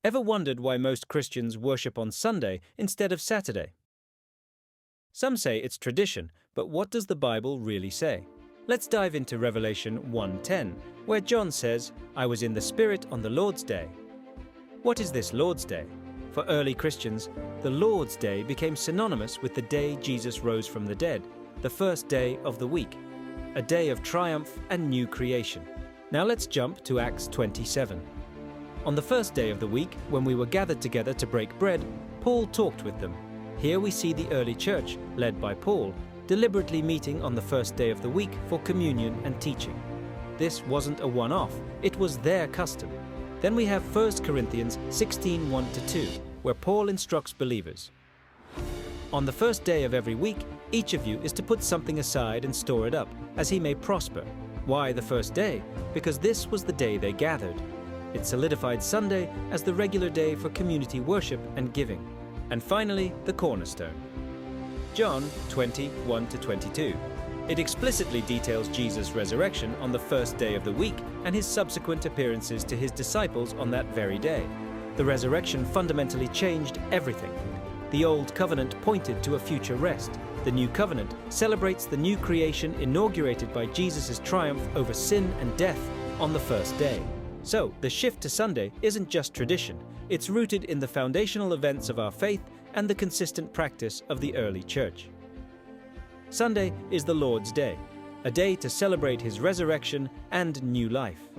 Ever wondered why most Christians worship on Sunday instead of Saturday? Some say it's tradition, but what does the Bible really say? Let's dive into Revelation 1:10, where John says, "I was in the Spirit on the Lord's Day." What is this Lord's Day? For early Christians, the Lord's Day became synonymous with the day Jesus rose from the dead, the first day of the week, a day of triumph and new creation. Now let's jump to Acts 27. On the first day of the week, when we were gathered together to break bread, Paul talked with them. Here we see the early church, led by Paul, deliberately meeting on the first day of the week for communion and teaching. This wasn't a one-off, it was their custom. Then we have 1 Corinthians 16:1-2, where Paul instructs believers. On the first day of every week, each of you is to put something aside and store it up, as he may prosper. Why the first day? Because this was the day they gathered. It solidified Sunday as the regular day for community worship and giving. And finally, the cornerstone. John 20:1-22. It explicitly details Jesus' resurrection on the first day of the week and his subsequent appearances to his disciples on that very day. The resurrection fundamentally changed everything. The old covenant pointed to a future rest. The new covenant celebrates the new creation inaugurated by Jesus' triumph over sin and death on the first day. So, the shift to Sunday isn't just tradition, it's rooted in the foundational events of our faith and the consistent practice of the early church. Sunday is the Lord's Day, a day to celebrate his resurrection and new life.